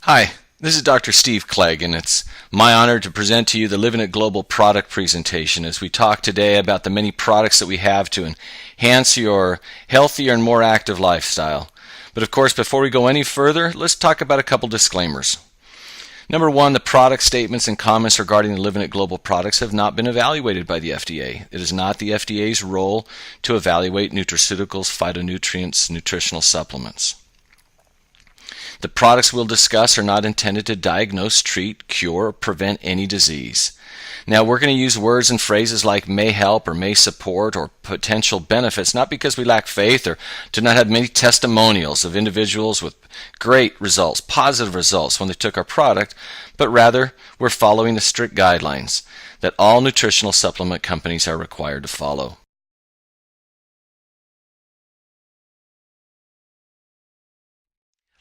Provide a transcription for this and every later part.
Hi, this is Dr. Steve Clegg, and it's my honor to present to you the LivinitGlobal product presentation as we talk today about the many products that we have to enhance your healthier and more active lifestyle. But of course, before we go any further, let's talk about a couple disclaimers. Number one, the product statements and comments regarding the LivinitGlobal products have not been evaluated by the FDA. It is not the FDA's role to evaluate nutraceuticals, phytonutrients, nutritional supplements. The products we'll discuss are not intended to diagnose, treat, cure, or prevent any disease. Now, we're going to use words and phrases like may help or may support or potential benefits, not because we lack faith or do not have many testimonials of individuals with great results, positive results when they took our product, but rather we're following the strict guidelines that all nutritional supplement companies are required to follow.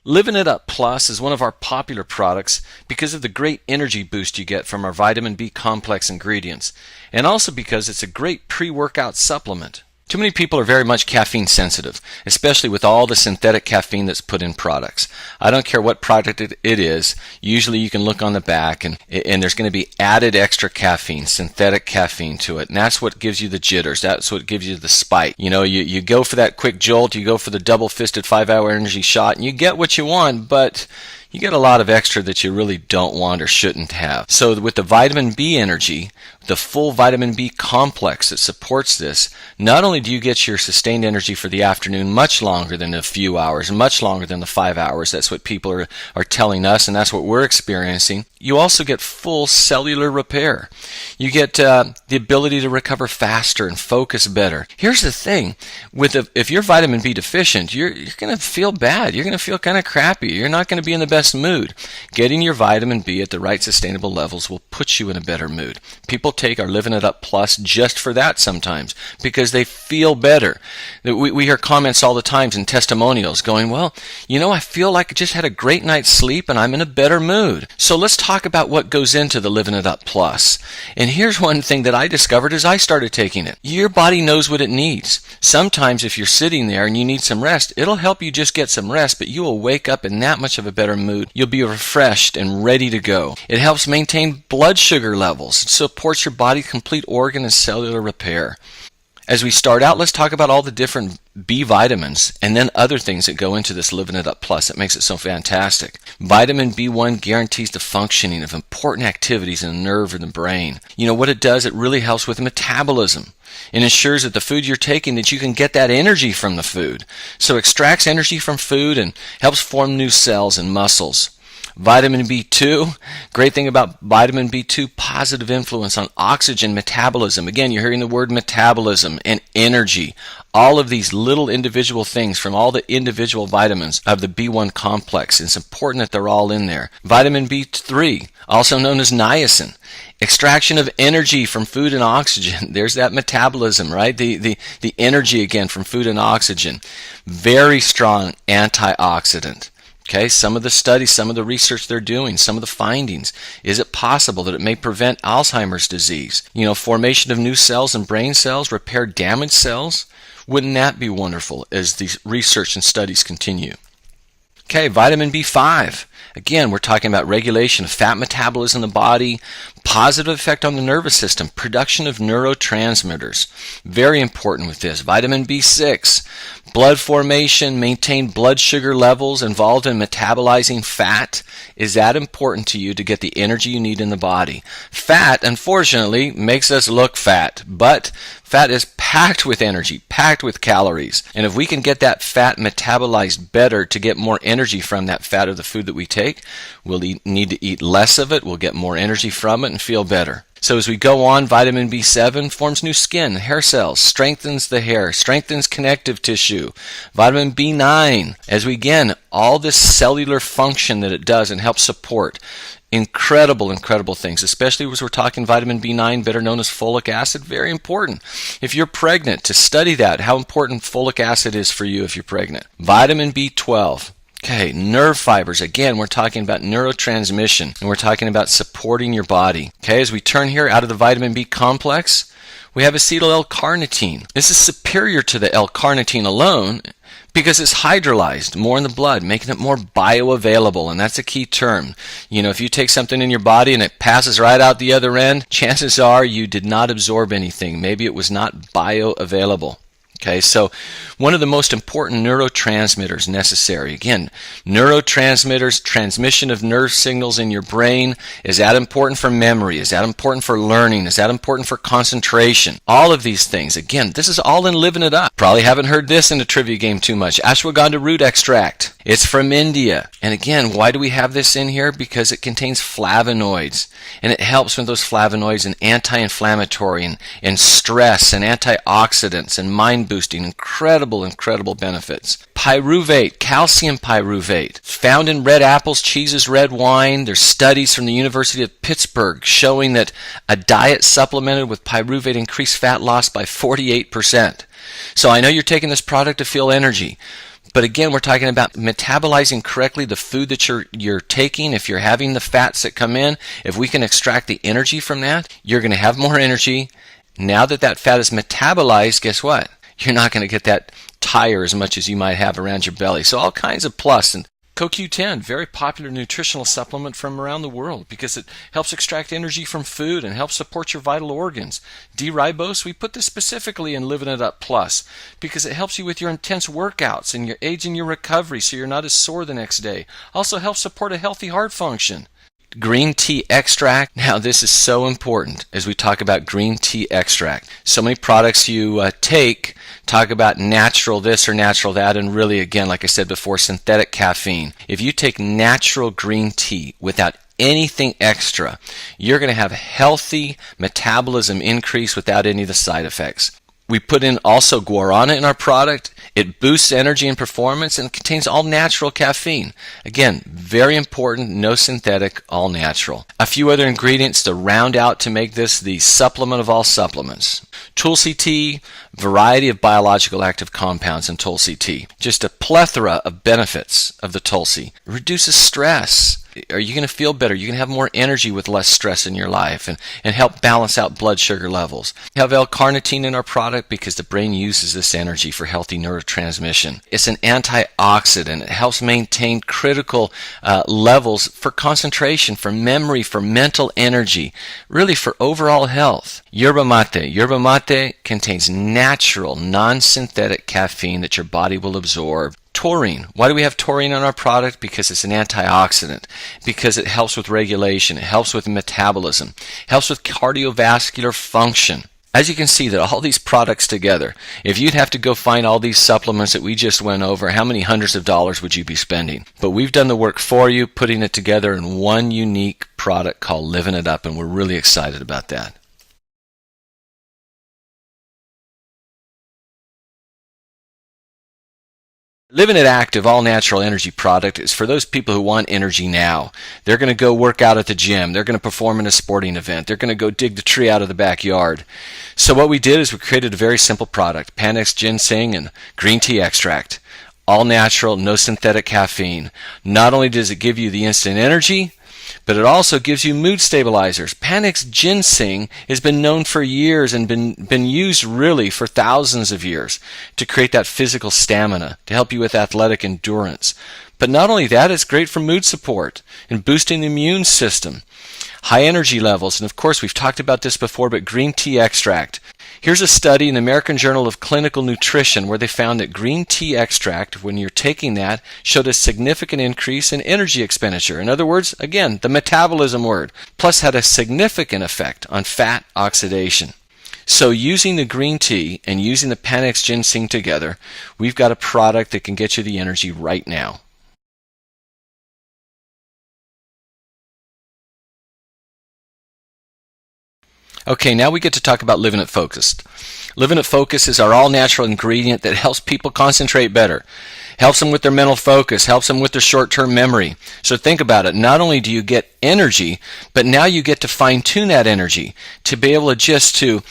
Living It Up Plus is one of our popular products because of the great energy boost you get from our vitamin B complex ingredients, and also because it's a great pre-workout supplement. Too many people are very much caffeine sensitive, especially with all the synthetic caffeine that's put in products. I don't care what product it is, usually you can look on the back and there's going to be added extra caffeine, synthetic caffeine to it, and that's what gives you the jitters, that's what gives you the spike. You know, you go for that quick jolt, you go for the double-fisted 5-hour energy shot, and you get what you want, but you get a lot of extra that you really don't want or shouldn't have. So with the vitamin B energy, the full vitamin B complex that supports this, not only do you get your sustained energy for the afternoon much longer than a few hours, much longer than the 5 hours, that's what people are telling us, and that's what we're experiencing, you also get full cellular repair. You get the ability to recover faster and focus better. Here's the thing, if you're vitamin B deficient, you're going to feel bad. You're going to feel kind of crappy. You're not going to be in the best mood. Getting your vitamin B at the right sustainable levels will put you in a better mood. People take our Living It Up Plus just for that sometimes because they feel better. We hear comments all the time and testimonials going, well, you know, I feel like I just had a great night's sleep and I'm in a better mood. So let's talk about what goes into the Living It Up Plus. And here's one thing that I discovered as I started taking it. Your body knows what it needs. Sometimes if you're sitting there and you need some rest, it'll help you just get some rest, but you will wake up in that much of a better mood. You'll be refreshed and ready to go. It helps maintain blood sugar levels. It supports your body's complete organ and cellular repair. As we start out, let's talk about all the different B vitamins and then other things that go into this Living It Up Plus that makes it so fantastic. Vitamin B1 guarantees the functioning of important activities in the nerve and the brain. You know what it does? It really helps with metabolism. It ensures that the food you're taking, that you can get that energy from the food. So it extracts energy from food and helps form new cells and muscles. Vitamin B2, great thing about vitamin B2, positive influence on oxygen metabolism. Again, you're hearing the word metabolism and energy. All of these little individual things from all the individual vitamins of the B1 complex. It's important that they're all in there. Vitamin B3, also known as niacin. Extraction of energy from food and oxygen. There's that metabolism, right? The energy again from food and oxygen. Very strong antioxidant. Okay, some of the studies, some of the research they're doing, some of the findings. Is it possible that it may prevent Alzheimer's disease? You know, formation of new cells and brain cells, repair damaged cells? Wouldn't that be wonderful as these research and studies continue? Okay, vitamin B5. Again, we're talking about regulation of fat metabolism in the body, positive effect on the nervous system, production of neurotransmitters. Very important with this. Vitamin B6, blood formation, maintain blood sugar levels involved in metabolizing fat. Is that important to you to get the energy you need in the body? Fat, unfortunately, makes us look fat, but fat is packed with energy, packed with calories. And if we can get that fat metabolized better to get more energy from that fat of the food that we take, we'll need to eat less of it, we'll get more energy from it and feel better. So as we go on, vitamin B7 forms new skin, hair cells, strengthens the hair, strengthens connective tissue. Vitamin B9, as we again, all this cellular function that it does and helps support. Incredible things, especially as we're talking vitamin B9, better known as folic acid, very important. If you're pregnant, to study that, how important folic acid is for you if you're pregnant. Vitamin B12. Okay, nerve fibers. Again, we're talking about neurotransmission, and we're talking about supporting your body. Okay, as we turn here out of the vitamin B complex, we have acetyl L-carnitine. This is superior to the L-carnitine alone, Because it's hydrolyzed more in the blood, making it more bioavailable, and that's a key term. You know, if you take something in your body and it passes right out the other end, chances are you did not absorb anything. Maybe it was not bioavailable. Okay, so one of the most important neurotransmitters necessary. Again, neurotransmitters, transmission of nerve signals in your brain. Is that important for memory? Is that important for learning? Is that important for concentration? All of these things. Again, this is all in Living It Up. Probably haven't heard this in the trivia game too much. Ashwagandha root extract. It's from India. And again, why do we have this in here? Because it contains flavonoids. And it helps with those flavonoids and anti-inflammatory and stress and antioxidants and mind boosting. Incredible benefits. Pyruvate, calcium pyruvate, found in red apples, cheeses, red wine. There's studies from the University of Pittsburgh showing that a diet supplemented with pyruvate increased fat loss by 48%. So I know you're taking this product to feel energy. But again, we're talking about metabolizing correctly the food that you're taking. If you're having the fats that come in, if we can extract the energy from that, you're going to have more energy. Now that that fat is metabolized, guess what? You're not going to get that tire as much as you might have around your belly. So all kinds of plus. And CoQ10, very popular nutritional supplement from around the world because it helps extract energy from food and helps support your vital organs. D-ribose, we put this specifically in Living It Up Plus because it helps you with your intense workouts and aids in your recovery so you're not as sore the next day. Also helps support a healthy heart function. Green tea extract. Now this is so important as we talk about green tea extract. So many products you take talk about natural this or natural that, and really, again, like I said before, synthetic caffeine. If you take natural green tea without anything extra, you're going to have healthy metabolism increase without any of the side effects. We put in also guarana in our product. It boosts energy and performance and contains all natural caffeine. Again, very important, no synthetic, all natural. A few other ingredients to round out to make this the supplement of all supplements. Tulsi tea, variety of biological active compounds in Tulsi tea. Just a plethora of benefits of the Tulsi. It reduces stress. Are you going to feel better? You can have more energy with less stress in your life and help balance out blood sugar levels. We have L-carnitine in our product because the brain uses this energy for healthy neurotransmission. It's an antioxidant. It helps maintain critical levels for concentration, for memory, for mental energy, really for overall health. Yerba mate. Yerba mate contains natural, non-synthetic caffeine that your body will absorb. Taurine. Why do we have taurine on our product? Because it's an antioxidant. Because it helps with regulation. It helps with metabolism. Helps with cardiovascular function. As you can see that all these products together, if you'd have to go find all these supplements that we just went over, how many hundreds of dollars would you be spending? But we've done the work for you, putting it together in one unique product called Living It Up, and we're really excited about that. Living It Active All Natural Energy product is for those people who want energy now. They're going to go work out at the gym. They're going to perform in a sporting event. They're going to go dig the tree out of the backyard. So what we did is we created a very simple product, Panax ginseng and green tea extract. All natural, no synthetic caffeine. Not only does it give you the instant energy, but it also gives you mood stabilizers. Panax ginseng has been known for years and been used really for thousands of years to create that physical stamina, to help you with athletic endurance. But not only that, it's great for mood support and boosting the immune system, high energy levels, and of course we've talked about this before, but green tea extract. Here's a study in the American Journal of Clinical Nutrition where they found that green tea extract, when you're taking that, showed a significant increase in energy expenditure. In other words, again, the metabolism word, plus had a significant effect on fat oxidation. So using the green tea and using the Panax ginseng together, we've got a product that can get you the energy right now. Okay, now we get to talk about Living It Focused. Living It Focused is our all-natural ingredient that helps people concentrate better, helps them with their mental focus, helps them with their short-term memory. So think about it. Not only do you get energy, but now you get to fine-tune that energy to be able to just to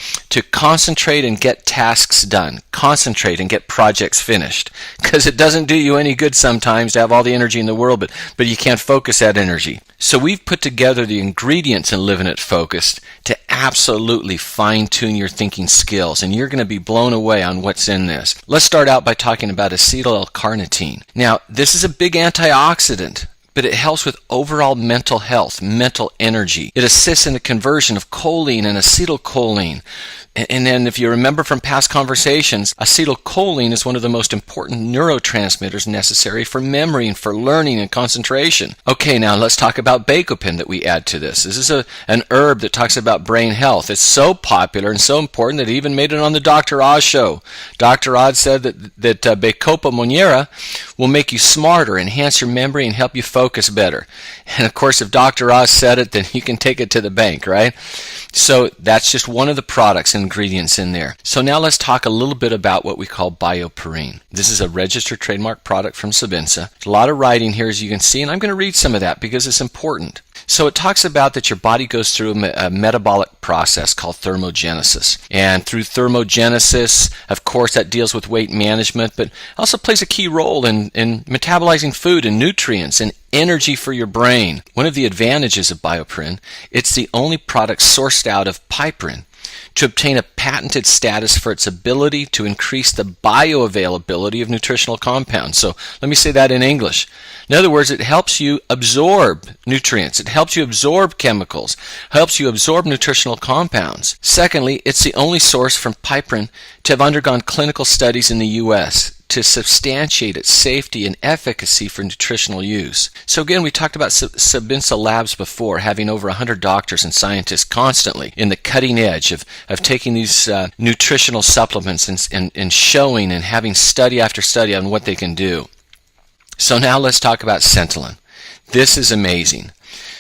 concentrate and get tasks done, concentrate and get projects finished. Because it doesn't do you any good sometimes to have all the energy in the world, but you can't focus that energy. So we've put together the ingredients in Living It Focused to absolutely fine-tune your thinking skills, and you're going to be blown away on what's in this. Let's start out by talking about acetyl L-carnitine. Now, this is a big antioxidant, but it helps with overall mental health, mental energy. It assists in the conversion of choline and acetylcholine. And then if you remember from past conversations, acetylcholine is one of the most important neurotransmitters necessary for memory and for learning and concentration. Okay, now let's talk about bacopen that we add to this. This is an herb that talks about brain health. It's so popular and so important that it even made it on the Dr. Oz show. Dr. Oz said that Bacopa monnieri will make you smarter, enhance your memory, and help you focus better. And of course, if Dr. Oz said it, then you can take it to the bank, right? So that's just one of the products and ingredients in there. So now let's talk a little bit about what we call bioperine. This is a registered trademark product from Sabinsa. There's a lot of writing here, as you can see, and I'm going to read some of that because it's important. So it talks about that your body goes through a metabolic process called thermogenesis. And through thermogenesis, of course, that deals with weight management, but also plays a key role in metabolizing food and nutrients and energy for your brain. One of the advantages of bioperine, it's the only product sourced out of piperine to obtain a patented status for its ability to increase the bioavailability of nutritional compounds. So let me say that in English. In other words, it helps you absorb nutrients. It helps you absorb chemicals, helps you absorb nutritional compounds. Secondly, it's the only source from piperine to have undergone clinical studies in the U.S. to substantiate its safety and efficacy for nutritional use. So again, we talked about Sabinsa Labs before, having over 100 doctors and scientists constantly in the cutting edge of taking these nutritional supplements and showing and having study after study on what they can do. So now let's talk about Centolin. This is amazing.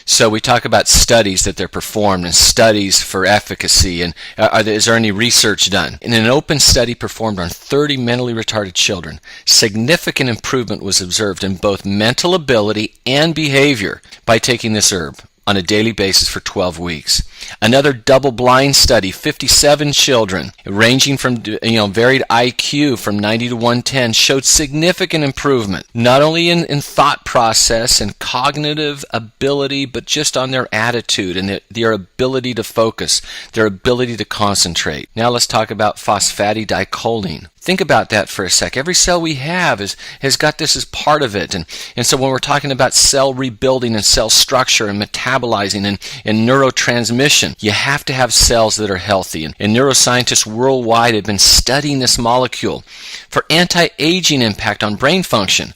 So we talk about studies that they're performed and studies for efficacy, and is there any research done? In an open study performed on 30 mentally retarded children, significant improvement was observed in both mental ability and behavior by taking this herb on a daily basis for 12 weeks. Another double-blind study, 57 children, ranging from varied IQ from 90 to 110, showed significant improvement, not only in thought process and cognitive ability, but just on their attitude and their ability to focus, their ability to concentrate. Now let's talk about phosphatidylcholine. Think about that for a sec. Every cell we have has got this as part of it. And so when we're talking about cell rebuilding and cell structure and metabolizing and neurotransmission, you have to have cells that are healthy. And neuroscientists worldwide have been studying this molecule for anti-aging impact on brain function.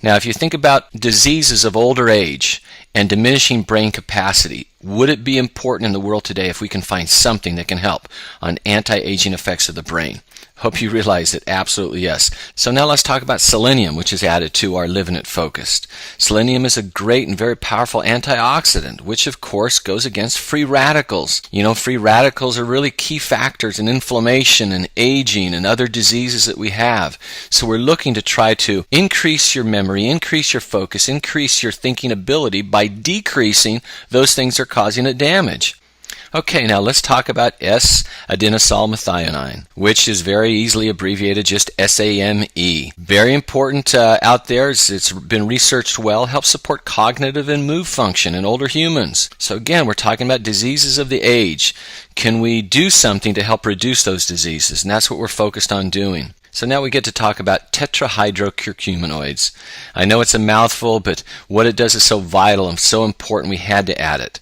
Now, if you think about diseases of older age and diminishing brain capacity, would it be important in the world today if we can find something that can help on anti-aging effects of the brain? Hope you realize it. Absolutely yes. So now let's talk about selenium, which is added to our Living It Focused. Selenium is a great and very powerful antioxidant, which of course goes against free radicals. You know, free radicals are really key factors in inflammation and aging and other diseases that we have. So we're looking to try to increase your memory, increase your focus, increase your thinking ability by decreasing those things that are causing it damage. Okay, now let's talk about S-adenosylmethionine, which is very easily abbreviated just SAME. Very important out there. It's been researched well, helps support cognitive and mood function in older humans. So again, we're talking about diseases of the age. Can we do something to help reduce those diseases? And that's what we're focused on doing. So now we get to talk about tetrahydrocurcuminoids. I know it's a mouthful, but what it does is so vital and so important we had to add it,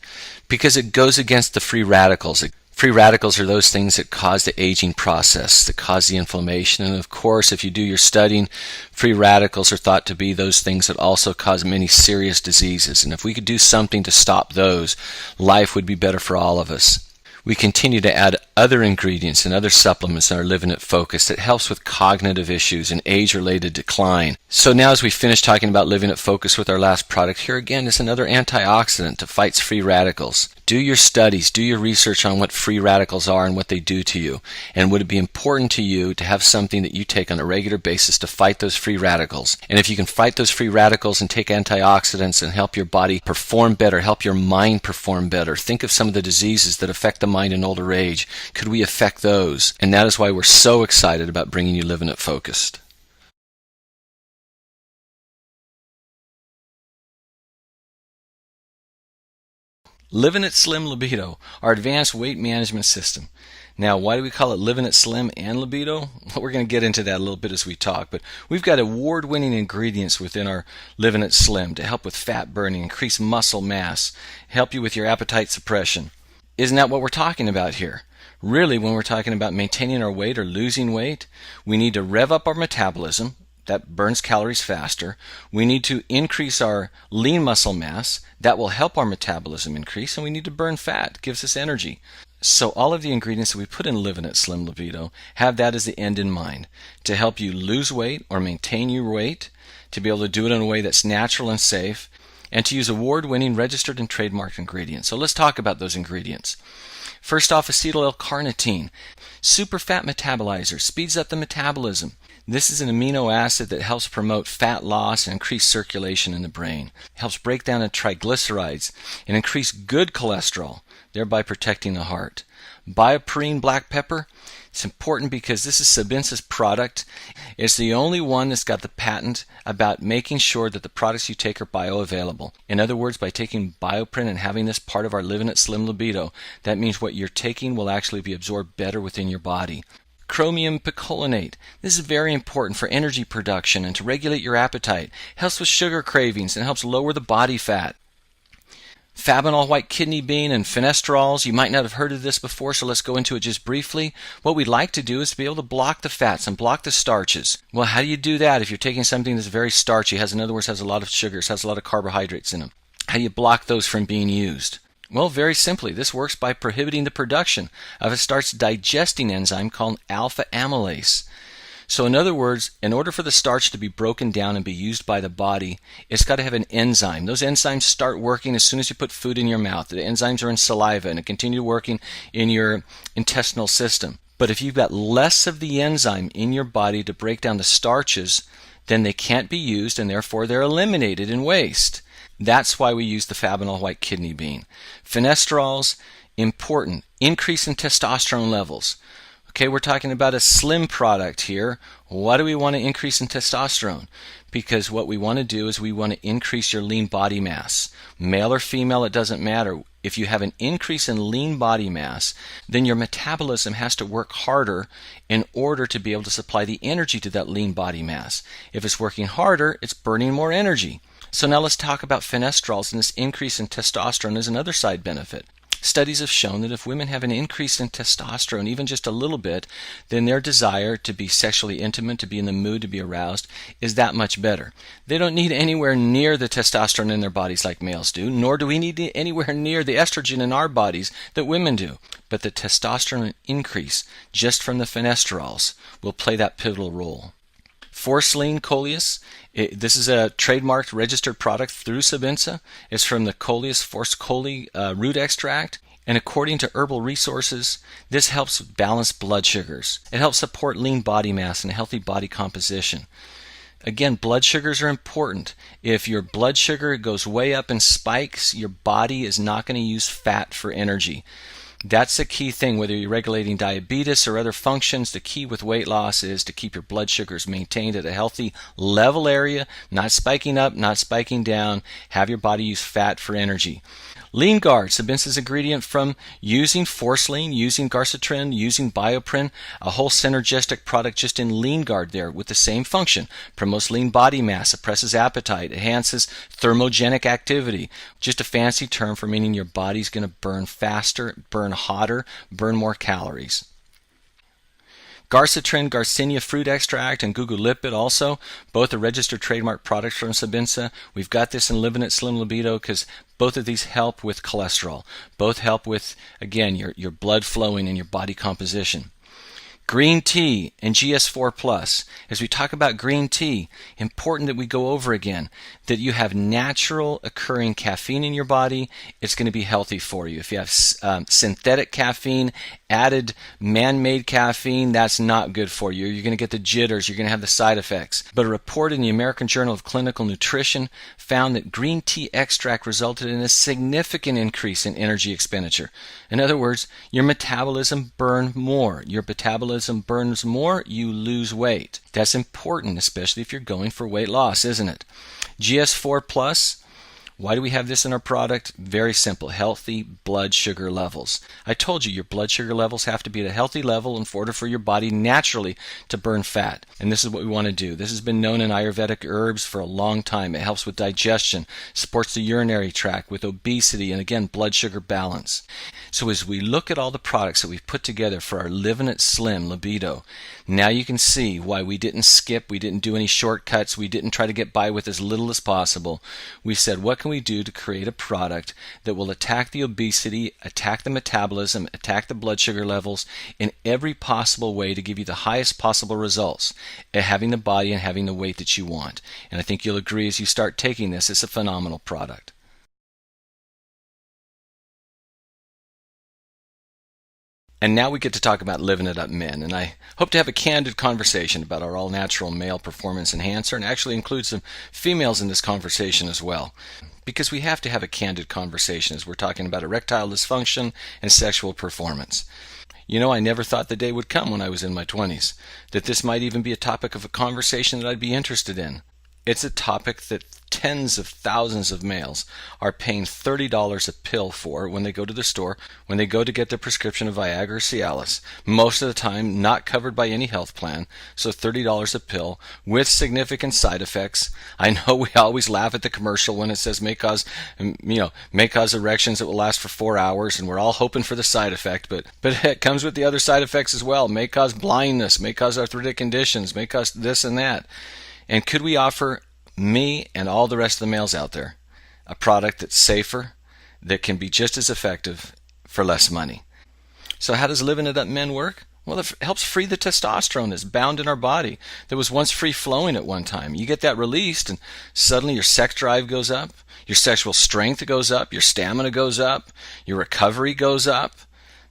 because it goes against the free radicals. Free radicals are those things that cause the aging process, that cause the inflammation. And of course, if you do your studying, free radicals are thought to be those things that also cause many serious diseases. And if we could do something to stop those, life would be better for all of us. We continue to add other ingredients and other supplements in our Live in It Focus that helps with cognitive issues and age-related decline. So now as we finish talking about Live in It Focus with our last product, here again is another antioxidant that fights free radicals. Do your studies, do your research on what free radicals are and what they do to you. And would it be important to you to have something that you take on a regular basis to fight those free radicals? And if you can fight those free radicals and take antioxidants and help your body perform better, help your mind perform better, think of some of the diseases that affect the mind in older age. Could we affect those? And that is why we're so excited about bringing you Live in It Focused. Live in It Slim Libido, our advanced weight management system. Now, why do we call it Live in It Slim and Libido? Well, we're going to get into that a little bit as we talk, but we've got award-winning ingredients within our Live in It Slim to help with fat burning, increase muscle mass, help you with your appetite suppression. Isn't that what we're talking about here? Really, when we're talking about maintaining our weight or losing weight, we need to rev up our metabolism. That burns calories faster. We need to increase our lean muscle mass. That will help our metabolism increase. And we need to burn fat. It gives us energy. So all of the ingredients that we put in Live in It Slim Libido have that as the end in mind, to help you lose weight or maintain your weight, to be able to do it in a way that's natural and safe, and to use award-winning registered and trademarked ingredients. So let's talk about those ingredients. First off, acetyl L-carnitine. Super fat metabolizer, speeds up the metabolism. This is an amino acid that helps promote fat loss and increase circulation in the brain. It helps break down the triglycerides and increase good cholesterol, thereby protecting the heart. Bioperine black pepper, it's important because this is Sabinsa's product. It's the only one that's got the patent about making sure that the products you take are bioavailable. In other words, by taking Bioperine and having this part of our Live in It Slim Libido, that means what you're taking will actually be absorbed better within your body. Chromium picolinate. This is very important for energy production and to regulate your appetite. Helps with sugar cravings and helps lower the body fat. Fabinol white kidney bean and finesterols. You might not have heard of this before, so let's go into it just briefly. What we'd like to do is to be able to block the fats and block the starches. Well, how do you do that if you're taking something that's very starchy, in other words, has a lot of sugars, has a lot of carbohydrates in them? How do you block those from being used? Well, very simply, this works by prohibiting the production of a starch digesting enzyme called alpha amylase. So in other words, in order for the starch to be broken down and be used by the body, it's got to have an enzyme. Those enzymes start working as soon as you put food in your mouth. The enzymes are in saliva and continue working in your intestinal system. But if you've got less of the enzyme in your body to break down the starches, then they can't be used and therefore they're eliminated in waste. That's why we use the Fabinol white kidney bean. Finesterols, important. Increase in testosterone levels. Okay, we're talking about a slim product here. Why do we want to increase in testosterone? Because what we want to do is we want to increase your lean body mass. Male or female, it doesn't matter. If you have an increase in lean body mass, then your metabolism has to work harder in order to be able to supply the energy to that lean body mass. If it's working harder, it's burning more energy. So now let's talk about finesterols, and this increase in testosterone is another side benefit. Studies have shown that if women have an increase in testosterone, even just a little bit, then their desire to be sexually intimate, to be in the mood, to be aroused, is that much better. They don't need anywhere near the testosterone in their bodies like males do, nor do we need anywhere near the estrogen in our bodies that women do. But the testosterone increase just from the finesterols will play that pivotal role. Forceline coleus. This is a trademarked registered product through Sabinsa. It's from the Coleus forcicoli root extract. And according to Herbal Resources, this helps balance blood sugars. It helps support lean body mass and a healthy body composition. Again, blood sugars are important. If your blood sugar goes way up and spikes, your body is not going to use fat for energy. That's the key thing, whether you're regulating diabetes or other functions. The key with weight loss is to keep your blood sugars maintained at a healthy level area, not spiking up, not spiking down. Have your body use fat for energy. Lean Guard, Sabinsa's ingredient from using Forceline, using Garcitrin, using Bioperine, a whole synergistic product just in Lean Guard there with the same function. Promotes lean body mass, suppresses appetite, enhances thermogenic activity. Just a fancy term for meaning your body's going to burn faster, burn hotter, burn more calories. Garcitrin, Garcinia fruit extract, and Gugu Lipid also, both are registered trademark products from Sabinsa. We've got this in Livinit Slim Libido because both of these help with cholesterol. Both help with, again, your blood flowing and your body composition. Green tea and GS4 Plus. As we talk about green tea, important that we go over again that you have natural occurring caffeine in your body. It's going to be healthy for you. If you have synthetic caffeine, added man-made caffeine, that's not good for you. You're going to get the jitters. You're going to have the side effects. But a report in the American Journal of Clinical Nutrition found that green tea extract resulted in a significant increase in energy expenditure. In other words, your metabolism burned more. Your metabolism burns more, you lose weight. That's important, especially if you're going for weight loss, isn't it? GS4 Plus. Why do we have this in our product? Very simple. Healthy blood sugar levels. I told you your blood sugar levels have to be at a healthy level in order for your body naturally to burn fat. And this is what we want to do. This has been known in Ayurvedic herbs for a long time. It helps with digestion, supports the urinary tract, with obesity, and again, blood sugar balance. So as we look at all the products that we've put together for our Livinit Slim Libido, now you can see why we didn't skip, we didn't do any shortcuts, we didn't try to get by with as little as possible. We said, what can we do to create a product that will attack the obesity, attack the metabolism, attack the blood sugar levels in every possible way to give you the highest possible results at having the body and having the weight that you want. And I think you'll agree as you start taking this, it's a phenomenal product. And now we get to talk about Living It Up Men, and I hope to have a candid conversation about our all-natural male performance enhancer, and actually include some females in this conversation as well, because we have to have a candid conversation as we're talking about erectile dysfunction and sexual performance. You know, I never thought the day would come when I was in my 20s that this might even be a topic of a conversation that I'd be interested in. It's a topic that tens of thousands of males are paying $30 a pill for when they go to the store, when they go to get their prescription of Viagra or Cialis. Most of the time not covered by any health plan, so $30 a pill with significant side effects. I know we always laugh at the commercial when it says may cause erections that will last for 4 hours, and we're all hoping for the side effect, but it comes with the other side effects as well. May cause blindness, may cause arthritic conditions, may cause this and that. And could we offer me and all the rest of the males out there a product that's safer, that can be just as effective for less money? So how does Living It Up Men work? Well, it helps free the testosterone that's bound in our body that was once free flowing at one time. You get that released and suddenly your sex drive goes up, your sexual strength goes up, your stamina goes up, your recovery goes up.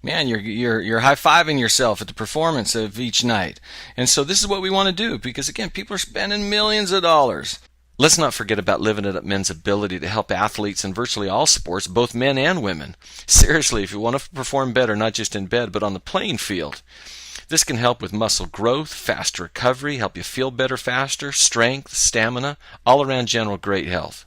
Man, you're high-fiving yourself at the performance of each night. And so this is what we want to do because, again, people are spending millions of dollars. Let's not forget about Living It Up Men's ability to help athletes in virtually all sports, both men and women. Seriously, if you want to perform better, not just in bed, but on the playing field, this can help with muscle growth, faster recovery, help you feel better faster, strength, stamina, all around general great health.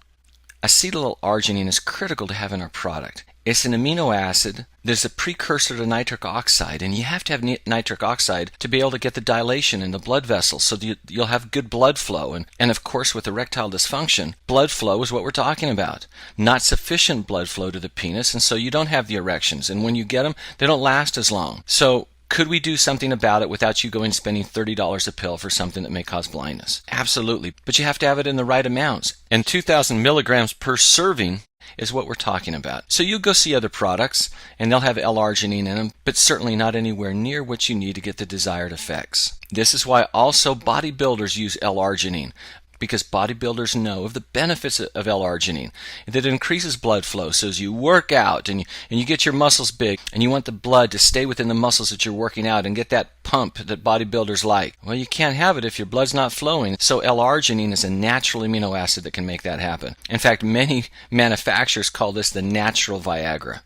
Acetyl-L-arginine is critical to have in our product. It's an amino acid that's a precursor to nitric oxide, and you have to have nitric oxide to be able to get the dilation in the blood vessels so that you'll have good blood flow. And of course, with erectile dysfunction, blood flow is what we're talking about. Not sufficient blood flow to the penis, and so you don't have the erections. And when you get them, they don't last as long. So could we do something about it without you going and spending $30 a pill for something that may cause blindness? Absolutely. But you have to have it in the right amounts. And 2,000 milligrams per serving is what we're talking about. So you go see other products, and they'll have L-arginine in them, but certainly not anywhere near what you need to get the desired effects. This is why also bodybuilders use L-arginine, because bodybuilders know of the benefits of L-arginine, that it increases blood flow. So as you work out and you get your muscles big and you want the blood to stay within the muscles that you're working out and get that pump that bodybuilders like, well, you can't have it if your blood's not flowing. So L-arginine is a natural amino acid that can make that happen. In fact, many manufacturers call this the natural Viagra.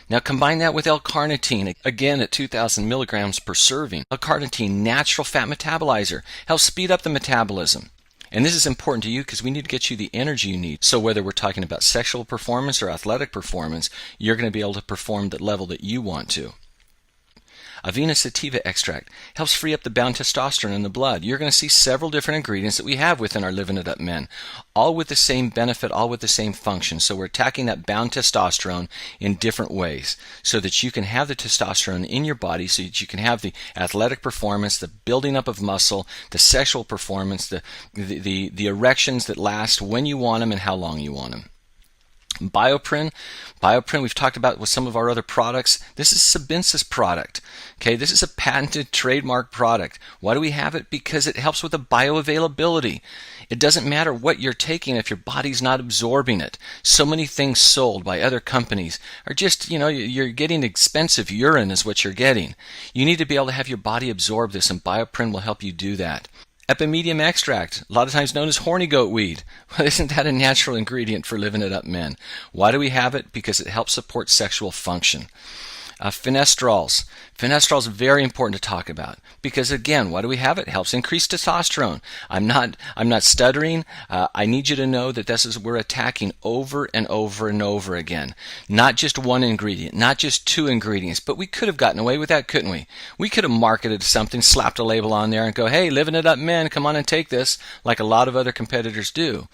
Now combine that with L-carnitine, again at 2,000 milligrams per serving. L-carnitine, natural fat metabolizer, helps speed up the metabolism. And this is important to you because we need to get you the energy you need. So whether we're talking about sexual performance or athletic performance, you're going to be able to perform the level that you want to. Avena sativa extract helps free up the bound testosterone in the blood. You're going to see several different ingredients that we have within our Living It Up Men, all with the same benefit, all with the same function. So we're attacking that bound testosterone in different ways so that you can have the testosterone in your body, so that you can have the athletic performance, the building up of muscle, the sexual performance, the erections that last when you want them and how long you want them. Bioprin, we've talked about with some of our other products. This is Sabinsa's product. Okay, this is a patented trademark product. Why do we have it? Because it helps with the bioavailability. It doesn't matter what you're taking if your body's not absorbing it. So many things sold by other companies are just, you're getting expensive urine is what you're getting. You need to be able to have your body absorb this, and Bioprin will help you do that. Epimedium extract, a lot of times known as horny goat weed. Well, isn't that a natural ingredient for Living It Up Men? Why do we have it? Because it helps support sexual function. Fenestrols. Fenestrol is very important to talk about because, again, why do we have it? It helps increase testosterone. I'm not stuttering. I need you to know that we're attacking over and over and over again. Not just one ingredient, not just two ingredients, but we could have gotten away with that, couldn't we? We could have marketed something, slapped a label on there and go, hey, Living It Up Men, come on and take this, like a lot of other competitors do.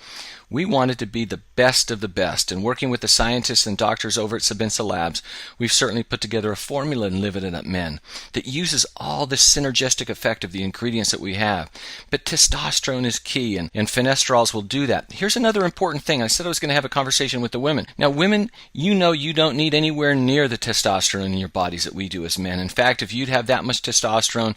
We wanted to be the best of the best, and working with the scientists and doctors over at Sabinsa Labs, we've certainly put together a formula in Living It Up Men that uses all the synergistic effect of the ingredients that we have. But testosterone is key, and fenestrols will do that. Here's another important thing. I said I was going to have a conversation with the women. Now, women, you don't need anywhere near the testosterone in your bodies that we do as men. In fact, if you'd have that much testosterone,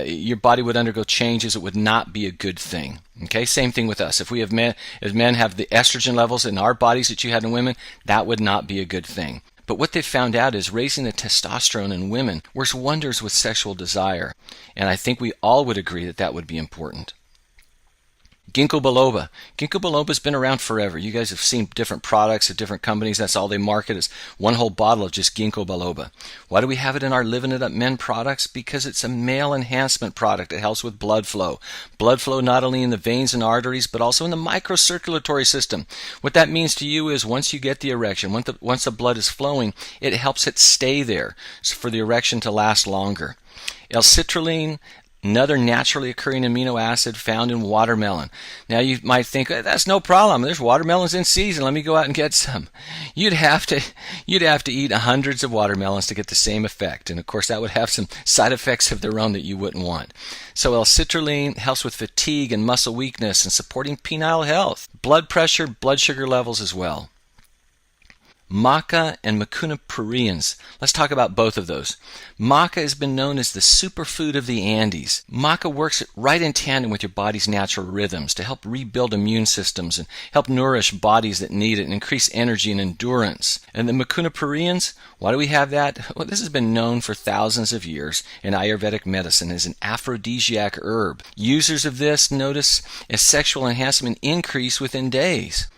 your body would undergo changes. It would not be a good thing. Okay, same thing with us. If we have men have the estrogen levels in our bodies that you had in women, that would not be a good thing. But what they've found out is raising the testosterone in women works wonders with sexual desire. And I think we all would agree that that would be important. Ginkgo biloba. Ginkgo biloba's been around forever. You guys have seen different products at different companies. That's all they market is one whole bottle of just ginkgo biloba. Why do we have it in our Living It Up Men products? Because it's a male enhancement product. It helps with blood flow. Blood flow not only in the veins and arteries, but also in the microcirculatory system. What that means to you is once you get the erection, once the blood is flowing, it helps it stay there for the erection to last longer. L-citrulline, another naturally occurring amino acid found in watermelon. Now you might think, that's no problem. There's watermelons in season. Let me go out and get some. You'd have to eat hundreds of watermelons to get the same effect. And of course that would have some side effects of their own that you wouldn't want. So L-citrulline helps with fatigue and muscle weakness and supporting penile health, blood pressure, blood sugar levels as well. Maca and Mucuna pruriens. Let's talk about both of those. Maca has been known as the superfood of the Andes. Maca works right in tandem with your body's natural rhythms to help rebuild immune systems and help nourish bodies that need it and increase energy and endurance. And the Mucuna pruriens, why do we have that? Well, this has been known for thousands of years in Ayurvedic medicine as an aphrodisiac herb. Users of this notice a sexual enhancement increase within days.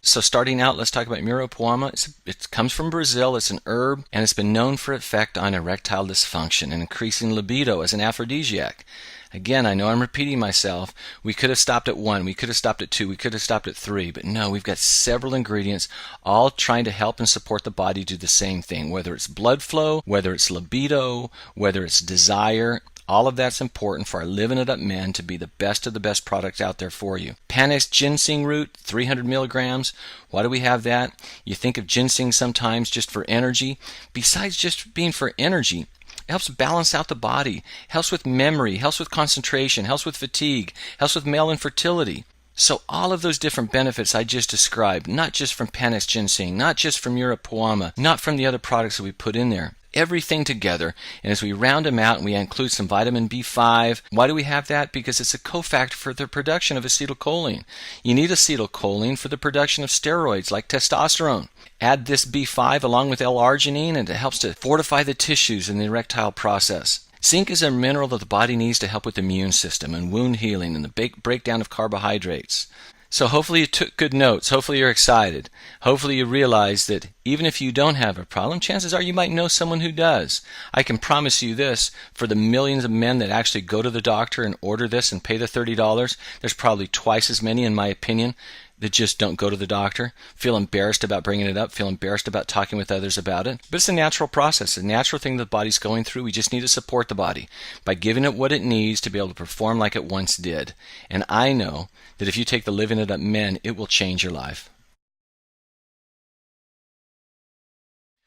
So starting out, let's talk about Muirapuama. It comes from Brazil. It's an herb, and it's been known for its effect on erectile dysfunction and increasing libido as an aphrodisiac. Again, I know I'm repeating myself. We could have stopped at 1, we could have stopped at 2, we could have stopped at 3, but no, we've got several ingredients all trying to help and support the body do the same thing, whether it's blood flow, whether it's libido, whether it's desire. All of that's important for our Living It Up Men to be the best of the best products out there for you. Panax ginseng root, 300 milligrams. Why do we have that? You think of ginseng sometimes just for energy. Besides just being for energy, it helps balance out the body, helps with memory, helps with concentration, helps with fatigue, helps with male infertility. So all of those different benefits I just described, not just from Panax ginseng, not just from Muirapuama, not from the other products that we put in there, everything together, and as we round them out and we include some vitamin B5. Why do we have that? Because it's a cofactor for the production of acetylcholine. You need acetylcholine for the production of steroids like testosterone. Add this B5 along with L-arginine and it helps to fortify the tissues in the erectile process. Zinc is a mineral that the body needs to help with the immune system and wound healing and the breakdown of carbohydrates. So hopefully you took good notes. Hopefully you're excited. Hopefully you realize that even if you don't have a problem, chances are you might know someone who does. I can promise you this, for the millions of men that actually go to the doctor and order this and pay the $30, there's probably twice as many, in my opinion, that just don't go to the doctor, feel embarrassed about bringing it up, feel embarrassed about talking with others about it. But it's a natural process, a natural thing that the body's going through. We just need to support the body by giving it what it needs to be able to perform like it once did. And I know that if you take the Living It Up Men, it will change your life.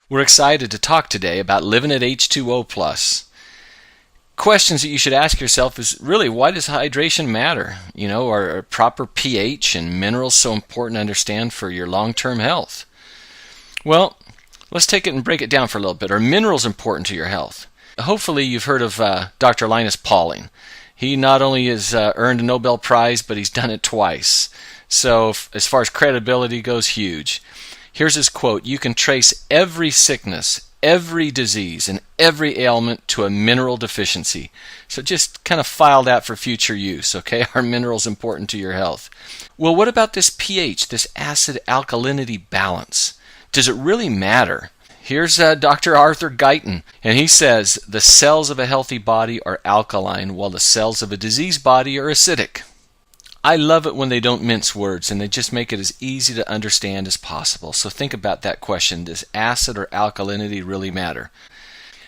We're excited to talk today about Living It H2O+. Questions that you should ask yourself is really, why does hydration matter? Are proper pH and minerals so important to understand for your long-term health? Well, let's take it and break it down for a little bit. Are minerals important to your health? Hopefully you've heard of Dr. Linus Pauling. He not only has earned a Nobel Prize, but he's done it twice. So as far as credibility goes, huge. Here's his quote: "You can trace every sickness, every disease, and every ailment to a mineral deficiency." So just kind of file that for future use, okay? Are minerals important to your health? Well, what about this pH, this acid alkalinity balance? Does it really matter? Here's Dr. Arthur Guyton, and he says the cells of a healthy body are alkaline while the cells of a diseased body are acidic. I love it when they don't mince words and they just make it as easy to understand as possible. So think about that question. Does acid or alkalinity really matter?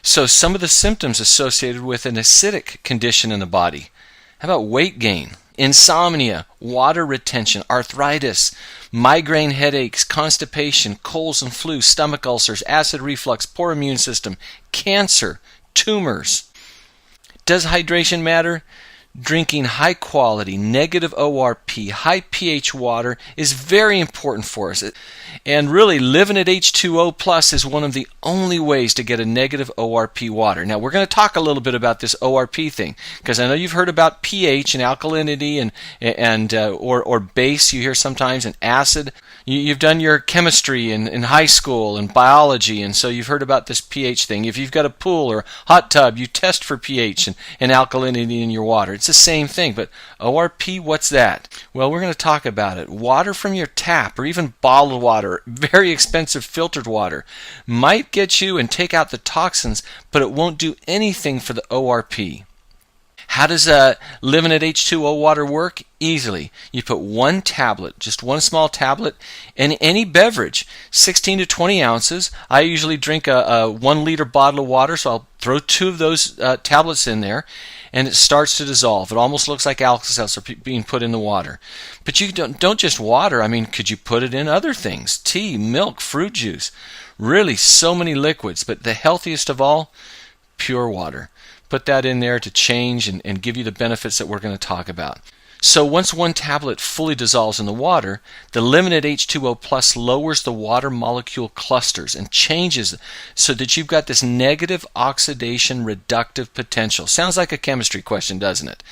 So some of the symptoms associated with an acidic condition in the body. How about weight gain, insomnia, water retention, arthritis, migraine headaches, constipation, colds and flu, stomach ulcers, acid reflux, poor immune system, cancer, tumors? Does hydration matter? Drinking high quality, negative ORP, high pH water is very important for us. And really, Living It H2O+ is one of the only ways to get a negative ORP water. Now, we're going to talk a little bit about this ORP thing, because I know you've heard about pH and alkalinity or base, you hear sometimes, and acid. You've done your chemistry in high school and biology, and so you've heard about this pH thing. If you've got a pool or hot tub, you test for pH and alkalinity in your water. It's the same thing, but ORP, what's that? Well, we're going to talk about it. Water from your tap or even bottled water, very expensive filtered water, might get you and take out the toxins, but it won't do anything for the ORP. How does Living It H2O water work? Easily. You put one tablet, just one small tablet, in any beverage, 16 to 20 ounces. I usually drink a 1 liter bottle of water, so I'll throw 2 of those tablets in there, and it starts to dissolve. It almost looks like Alka-Seltzer being put in the water. But you don't just water. I mean, could you put it in other things? Tea, milk, fruit juice. Really, so many liquids. But the healthiest of all, pure water. Put that in there to change and give you the benefits that we're going to talk about. So once one tablet fully dissolves in the water, the Living It H2O+ lowers the water molecule clusters and changes so that you've got this negative oxidation reductive potential. Sounds like a chemistry question, doesn't it?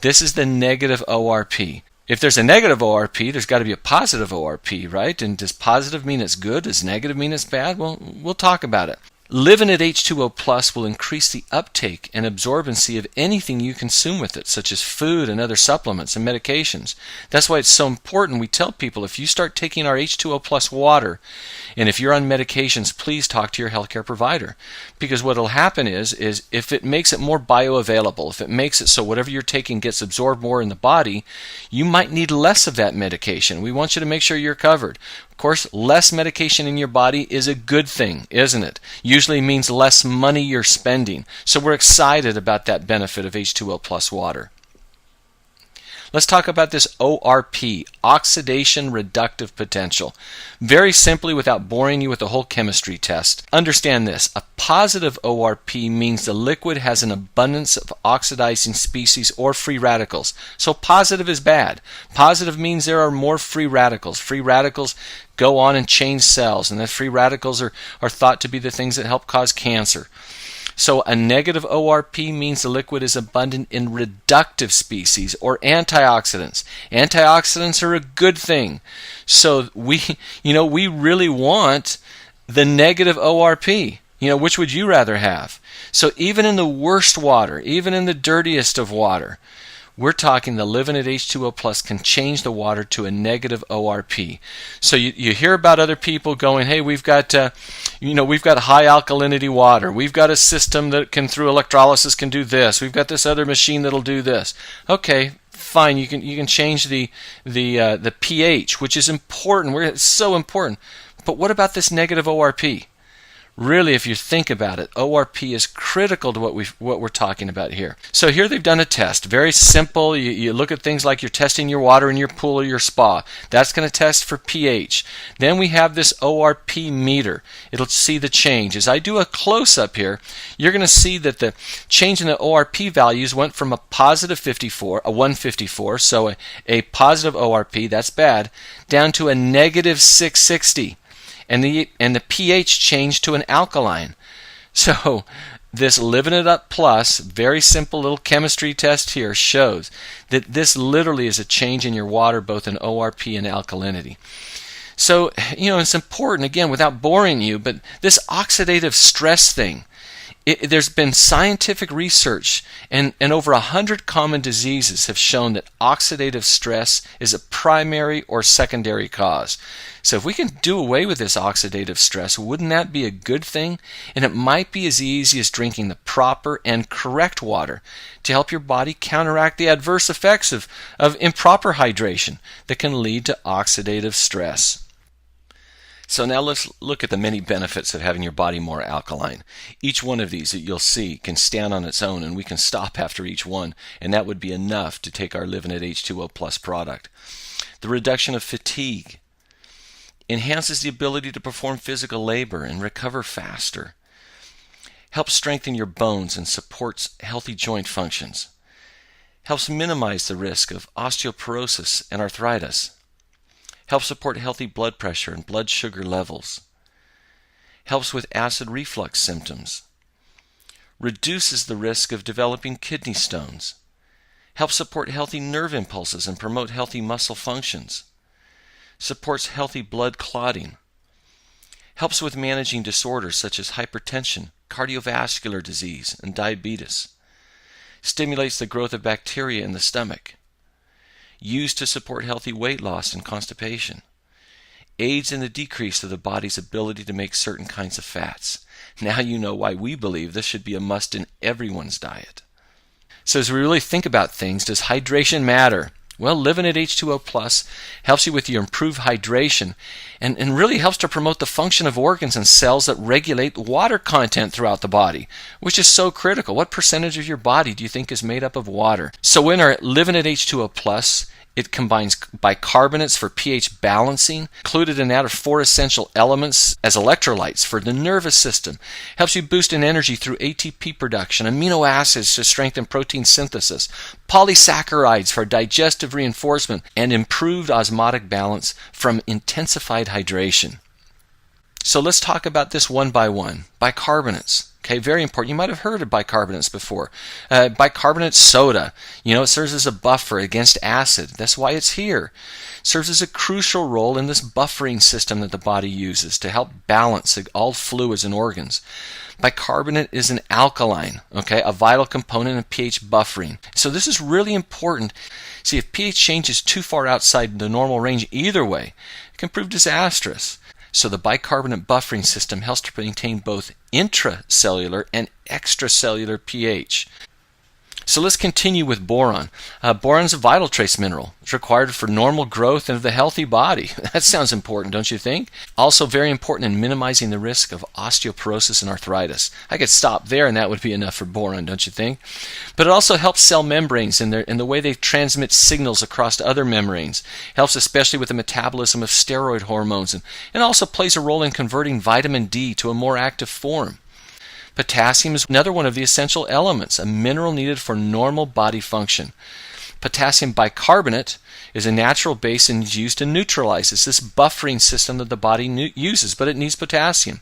This is the negative ORP. If there's a negative ORP, there's got to be a positive ORP, right? And does positive mean it's good? Does negative mean it's bad? Well, we'll talk about it. Living It H2O+ will increase the uptake and absorbency of anything you consume with it, such as food and other supplements and medications. That's why it's so important. We tell people, if you start taking our H2O+ water, and if you're on medications, please talk to your healthcare provider. Because what will happen is if it makes it more bioavailable, if it makes it so whatever you're taking gets absorbed more in the body, you might need less of that medication. We want you to make sure you're covered. Of course, less medication in your body is a good thing, isn't it? Usually means less money you're spending. So we're excited about that benefit of H2O+ water. Let's talk about this ORP, oxidation reductive potential. Very simply, without boring you with the whole chemistry test, understand this. A positive ORP means the liquid has an abundance of oxidizing species or free radicals. So positive is bad. Positive means there are more free radicals. Free radicals go on and change cells, and the free radicals are thought to be the things that help cause cancer. So a negative ORP means the liquid is abundant in reductive species or antioxidants. Antioxidants are a good thing. So we really want the negative ORP. Which would you rather have? So even in the worst water, even in the dirtiest of water, we're talking the Living It H2O+ can change the water to a negative ORP. So you hear about other people going, hey, we've got high alkalinity water. We've got a system that can, through electrolysis, can do this. We've got this other machine that'll do this. Okay, fine. You can change the pH, which is important. It's so important. But what about this negative ORP? Really, if you think about it, ORP is critical to what we're talking about here. So here they've done a test. Very simple. You look at things like you're testing your water in your pool or your spa. That's going to test for pH. Then we have this ORP meter. It'll see the change. As I do a close-up here, you're going to see that the change in the ORP values went from a positive 54, a 154, so a positive ORP, that's bad, down to a negative 660. And the pH changed to an alkaline. So this Living It Up Plus, very simple little chemistry test here, shows that this literally is a change in your water, both in ORP and alkalinity. So, it's important, again, without boring you, but this oxidative stress thing, there's been scientific research, and over 100 common diseases have shown that oxidative stress is a primary or secondary cause. So if we can do away with this oxidative stress, wouldn't that be a good thing? And it might be as easy as drinking the proper and correct water to help your body counteract the adverse effects of improper hydration that can lead to oxidative stress. So now let's look at the many benefits of having your body more alkaline. Each one of these that you'll see can stand on its own, and we can stop after each one, and that would be enough to take our Living It H2O Plus product. The reduction of fatigue enhances the ability to perform physical labor and recover faster. Helps strengthen your bones and supports healthy joint functions. Helps minimize the risk of osteoporosis and arthritis. Helps support healthy blood pressure and blood sugar levels. Helps with acid reflux symptoms. Reduces the risk of developing kidney stones. Helps support healthy nerve impulses and promote healthy muscle functions. Supports healthy blood clotting. Helps with managing disorders such as hypertension, cardiovascular disease, and diabetes. Stimulates the growth of bacteria in the stomach. Used to support healthy weight loss and constipation. Aids in the decrease of the body's ability to make certain kinds of fats. Now you know why we believe this should be a must in everyone's diet. So as we really think about things, does hydration matter? Well, Living It H2O Plus helps you with your improved hydration and really helps to promote the function of organs and cells that regulate water content throughout the body, which is so critical. What percentage of your body do you think is made up of water? So in our Living It H2O Plus, it combines bicarbonates for pH balancing. Included in that are 4 essential elements as electrolytes for the nervous system. Helps you boost in energy through ATP production, amino acids to strengthen protein synthesis, polysaccharides for digestive reinforcement, and improved osmotic balance from intensified hydration. So let's talk about this one by one. Bicarbonates. Okay, very important. You might have heard of bicarbonates before. Bicarbonate soda, it serves as a buffer against acid. That's why it's here. It serves as a crucial role in this buffering system that the body uses to help balance all fluids and organs. Bicarbonate is an alkaline, a vital component of pH buffering. So this is really important. See, if pH changes too far outside the normal range either way, it can prove disastrous. So the bicarbonate buffering system helps to maintain both intracellular and extracellular pH. So let's continue with boron. Boron is a vital trace mineral. It's required for normal growth of the healthy body. That sounds important, don't you think? Also very important in minimizing the risk of osteoporosis and arthritis. I could stop there and that would be enough for boron, don't you think? But it also helps cell membranes in the way they transmit signals across to other membranes. Helps especially with the metabolism of steroid hormones and also plays a role in converting vitamin D to a more active form. Potassium is another one of the essential elements, a mineral needed for normal body function. Potassium bicarbonate is a natural base and is used to neutralize. It's this buffering system that the body uses, but it needs potassium.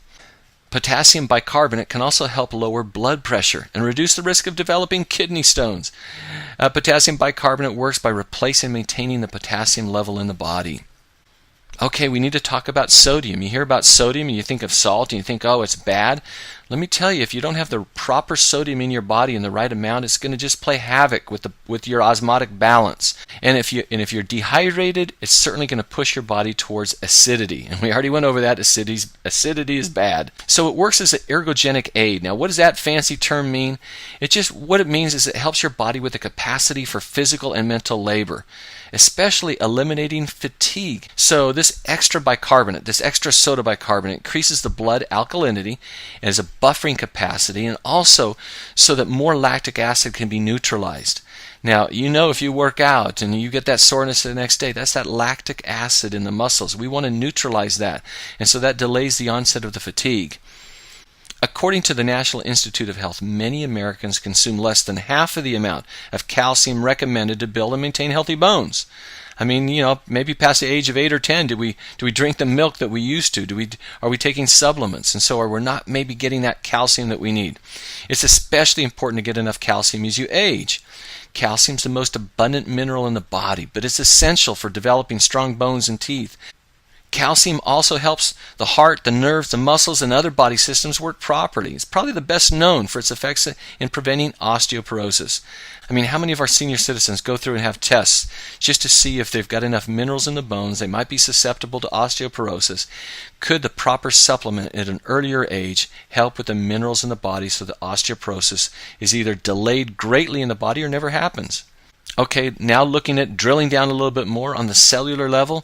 Potassium bicarbonate can also help lower blood pressure and reduce the risk of developing kidney stones. Potassium bicarbonate works by replacing and maintaining the potassium level in the body. Okay, we need to talk about sodium. You hear about sodium and you think of salt and you think, oh, it's bad. Let me tell you, if you don't have the proper sodium in your body in the right amount, it's going to just play havoc with your osmotic balance. And if you're dehydrated, it's certainly going to push your body towards acidity. And we already went over that. Acidity is bad. So it works as an ergogenic aid. Now, what does that fancy term mean? What it means is it helps your body with the capacity for physical and mental labor, especially eliminating fatigue. So this extra bicarbonate, this extra soda bicarbonate, increases the blood alkalinity as a buffering capacity, and also so that more lactic acid can be neutralized. Now, if you work out and you get that soreness the next day, that's that lactic acid in the muscles. We want to neutralize that, and so that delays the onset of the fatigue. According to the National Institute of Health, many Americans consume less than half of the amount of calcium recommended to build and maintain healthy bones. I mean, maybe past the age of 8 or 10, do we drink the milk that we used to? Are we taking supplements? And so we're not maybe getting that calcium that we need. It's especially important to get enough calcium as you age. Calcium is the most abundant mineral in the body, but it's essential for developing strong bones and teeth. Calcium also helps the heart, the nerves, the muscles, and other body systems work properly. It's probably the best known for its effects in preventing osteoporosis. I mean, how many of our senior citizens go through and have tests just to see if they've got enough minerals in the bones? They might be susceptible to osteoporosis. Could the proper supplement at an earlier age help with the minerals in the body so that osteoporosis is either delayed greatly in the body or never happens? Okay, now looking at drilling down a little bit more on the cellular level,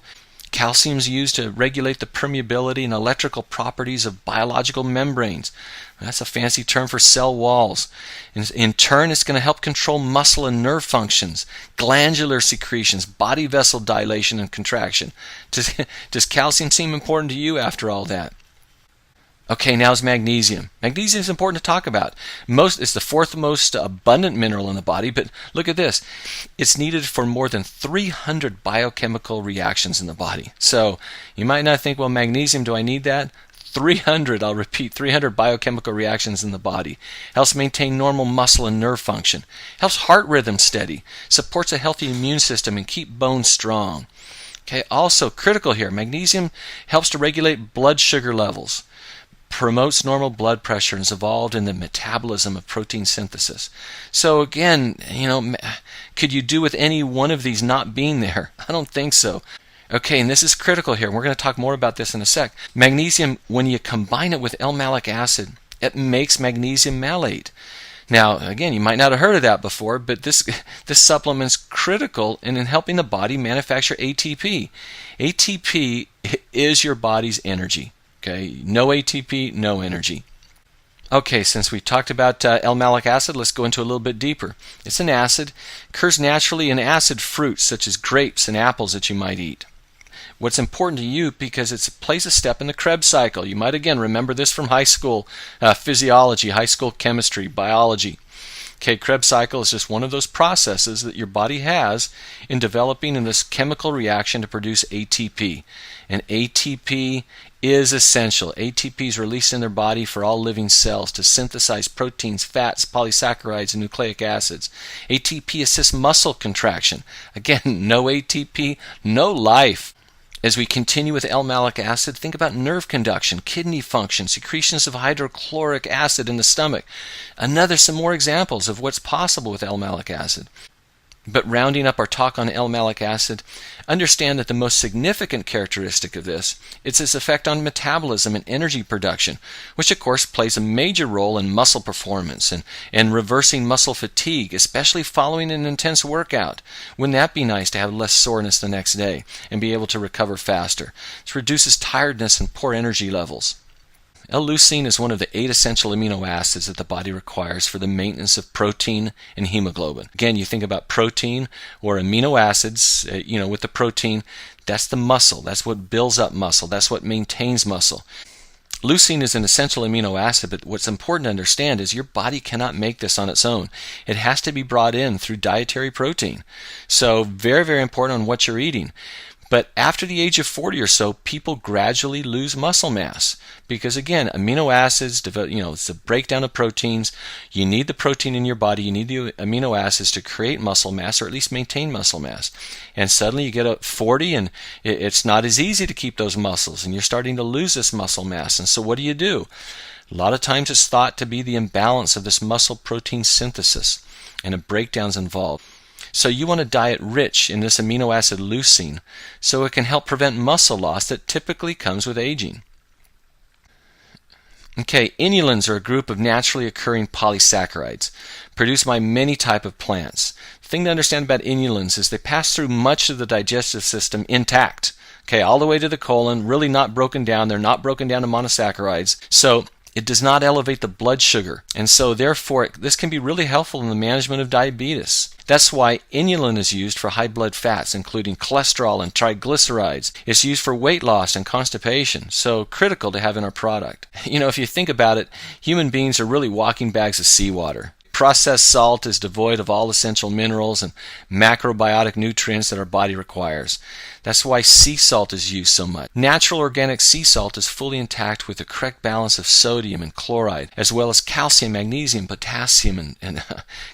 calcium is used to regulate the permeability and electrical properties of biological membranes. That's a fancy term for cell walls. In turn, it's going to help control muscle and nerve functions, glandular secretions, body vessel dilation and contraction. Does calcium seem important to you after all that? Okay, now is magnesium. Magnesium is important to talk about. It's the fourth most abundant mineral in the body, but look at this. It's needed for more than 300 biochemical reactions in the body. So you might not think, well, magnesium, do I need that? 300, I'll repeat, 300 biochemical reactions in the body. Helps maintain normal muscle and nerve function. Helps heart rhythm steady. Supports a healthy immune system and keep bones strong. Okay, also critical here, magnesium helps to regulate blood sugar levels, promotes normal blood pressure, and is involved in the metabolism of protein synthesis. So again, could you do with any one of these not being there? I don't think so. Okay, and this is critical here. We're going to talk more about this in a sec. Magnesium, when you combine it with L-malic acid, it makes magnesium malate. Now, again, you might not have heard of that before, but this supplement's critical in helping the body manufacture ATP. ATP is your body's energy. Okay, no ATP, no energy. Okay, since we talked about L-malic acid, let's go into a little bit deeper. It's an acid, occurs naturally in acid fruits such as grapes and apples that you might eat. What's important to you because it plays a step in the Krebs cycle. You might again remember this from high school physiology, high school chemistry, biology. Okay, Krebs cycle is just one of those processes that your body has in developing in this chemical reaction to produce ATP. And ATP is essential. ATP is released in their body for all living cells to synthesize proteins, fats, polysaccharides, and nucleic acids. ATP assists muscle contraction. Again, no ATP, no life. As we continue with L-malic acid, think about nerve conduction, kidney function, secretions of hydrochloric acid in the stomach. Some more examples of what's possible with L-malic acid. But rounding up our talk on L-malic acid, understand that the most significant characteristic of this is its effect on metabolism and energy production, which of course plays a major role in muscle performance and reversing muscle fatigue, especially following an intense workout. Wouldn't that be nice to have less soreness the next day and be able to recover faster? It reduces tiredness and poor energy levels. L-leucine is one of the 8 essential amino acids that the body requires for the maintenance of protein and hemoglobin. Again, you think about protein or amino acids, with the protein, that's the muscle. That's what builds up muscle. That's what maintains muscle. Leucine is an essential amino acid, but what's important to understand is your body cannot make this on its own. It has to be brought in through dietary protein. So very, very important on what you're eating. But after the age of 40 or so, people gradually lose muscle mass because, again, amino acids, it's the breakdown of proteins. You need the protein in your body. You need the amino acids to create muscle mass, or at least maintain muscle mass. And suddenly you get up 40 and it's not as easy to keep those muscles, and you're starting to lose this muscle mass. And so what do? A lot of times it's thought to be the imbalance of this muscle protein synthesis, and a breakdown's involved. So you want a diet rich in this amino acid leucine so it can help prevent muscle loss that typically comes with aging. Okay, inulins are a group of naturally occurring polysaccharides produced by many types of plants. The thing to understand about inulins is they pass through much of the digestive system intact. Okay, all the way to the colon, really not broken down. They're not broken down to monosaccharides. So it does not elevate the blood sugar, and so therefore this can be really helpful in the management of diabetes. That's why inulin is used for high blood fats, including cholesterol and triglycerides. It's used for weight loss and constipation, so critical to have in our product. If you think about it, human beings are really walking bags of seawater. Processed salt is devoid of all essential minerals and macrobiotic nutrients that our body requires. That's why sea salt is used so much. Natural organic sea salt is fully intact with the correct balance of sodium and chloride, as well as calcium, magnesium, potassium, and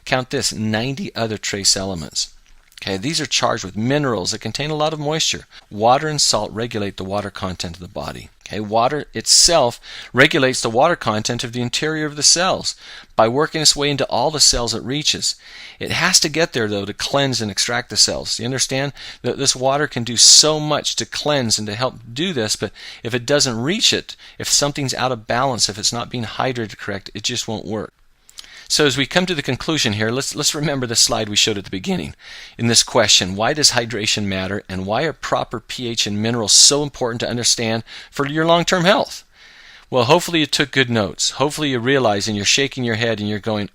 count this, 90 other trace elements. Okay, these are charged with minerals that contain a lot of moisture. Water and salt regulate the water content of the body. Okay, water itself regulates the water content of the interior of the cells by working its way into all the cells it reaches. It has to get there, though, to cleanse and extract the cells. You understand that this water can do so much to cleanse and to help do this, but if it doesn't reach it, if something's out of balance, if it's not being hydrated correct, it just won't work. So as we come to the conclusion here, let's remember the slide we showed at the beginning. In this question, why does hydration matter, and why are proper pH and minerals so important to understand for your long-term health? Well, hopefully you took good notes. Hopefully you realize, and you're shaking your head and you're going,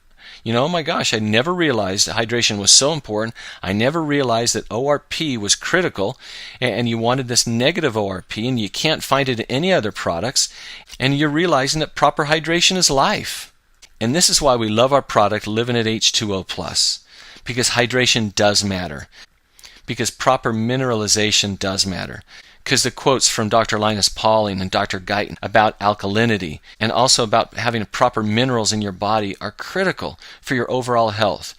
oh my gosh, I never realized that hydration was so important. I never realized that ORP was critical, and you wanted this negative ORP, and you can't find it in any other products, and you're realizing that proper hydration is life. And this is why we love our product, Livinit H2O+, because hydration does matter, because proper mineralization does matter, because the quotes from Dr. Linus Pauling and Dr. Guyton about alkalinity and also about having proper minerals in your body are critical for your overall health.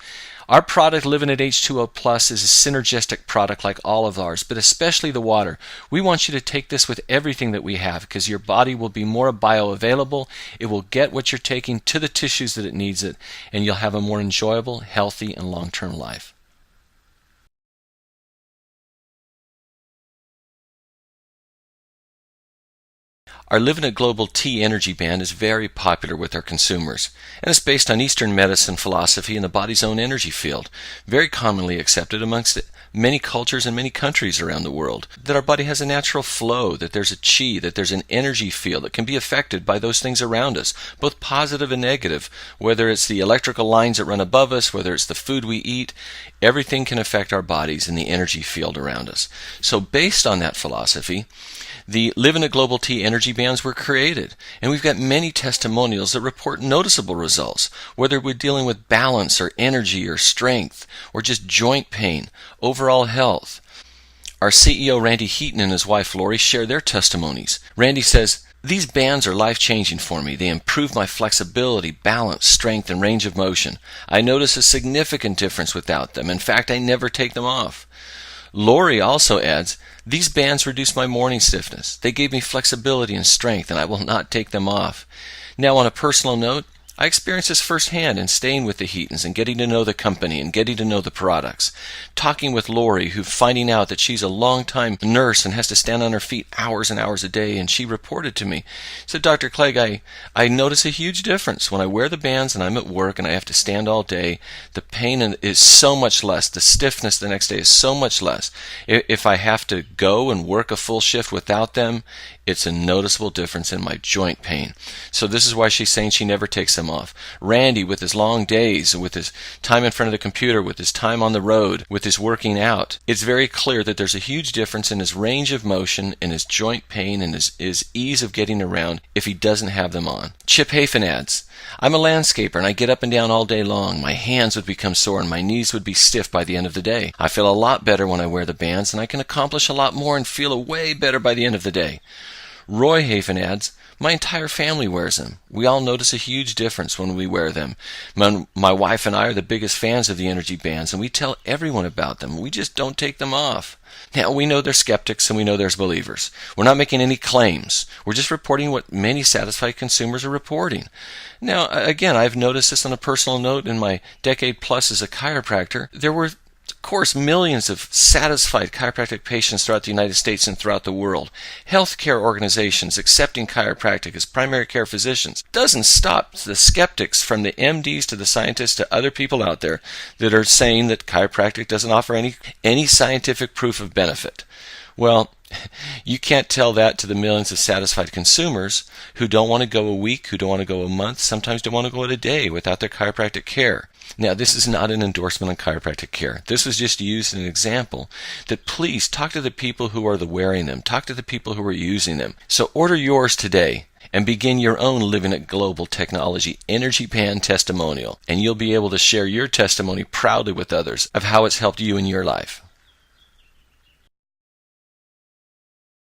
Our product, Livinit H2O+, is a synergistic product like all of ours, but especially the water. We want you to take this with everything that we have because your body will be more bioavailable. It will get what you're taking to the tissues that it needs it, and you'll have a more enjoyable, healthy, and long-term life. Our Livinit Global T Energy Band is very popular with our consumers, and it's based on Eastern medicine philosophy and the body's own energy field, very commonly accepted amongst many cultures and many countries around the world, that our body has a natural flow, that there's a chi, that there's an energy field that can be affected by those things around us, both positive and negative, whether it's the electrical lines that run above us, whether it's the food we eat, everything can affect our bodies and the energy field around us. So based on that philosophy, the Livinit Global T Energy Bands were created, and we've got many testimonials that report noticeable results, whether we're dealing with balance or energy or strength or just joint pain, overall health. Our CEO Randy Heaton and his wife Lori share their testimonies. Randy says, "These bands are life-changing for me. They improve my flexibility, balance, strength, and range of motion. I notice a significant difference without them. In fact, I never take them off." Lori also adds, "These bands reduce my morning stiffness. They gave me flexibility and strength, and I will not take them off." Now, on a personal note, I experienced this firsthand in staying with the Heatons and getting to know the company and getting to know the products. Talking with Lori, who finding out that she's a long-time nurse and has to stand on her feet hours and hours a day, and she reported to me, said, "Dr. Clegg, I notice a huge difference. When I wear the bands and I'm at work and I have to stand all day, the pain is so much less. The stiffness the next day is so much less. If I have to go and work a full shift without them, It's a noticeable difference in my joint pain. So this is why she's saying she never takes them off. Randy, with his long days, with his time in front of the computer, with his time on the road, with his working out, it's very clear that there's a huge difference in his range of motion, in his joint pain, and his ease of getting around if he doesn't have them on. Chip Hafen adds, I'm a landscaper and I get up and down all day long. My hands would become sore and my knees would be stiff by the end of the day. I feel a lot better when I wear the bands, and I can accomplish a lot more and feel way better by the end of the day. Roy Hafen adds, my entire family wears them. We all notice a huge difference when we wear them. My wife and I are the biggest fans of the energy bands, and we tell everyone about them. We just don't take them off. Now, we know there's skeptics and we know there's believers. We're not making any claims. We're just reporting what many satisfied consumers are reporting. Now, again, I've noticed this on a personal note in my decade plus as a chiropractor. There were, of course, millions of satisfied chiropractic patients throughout the United States and throughout the world. Healthcare organizations accepting chiropractic as primary care physicians doesn't stop the skeptics, from the MDs to the scientists to other people out there, that are saying that chiropractic doesn't offer any scientific proof of benefit. Well, you can't tell that to the millions of satisfied consumers who don't want to go a week, who don't want to go a month, sometimes don't want to go a day without their chiropractic care. Now, this is not an endorsement on chiropractic care. This was just used as an example that please talk to the people who are wearing them. Talk to the people who are using them. So order yours today and begin your own LivinitGlobal Technology Energy Band testimonial, and you'll be able to share your testimony proudly with others of how it's helped you in your life.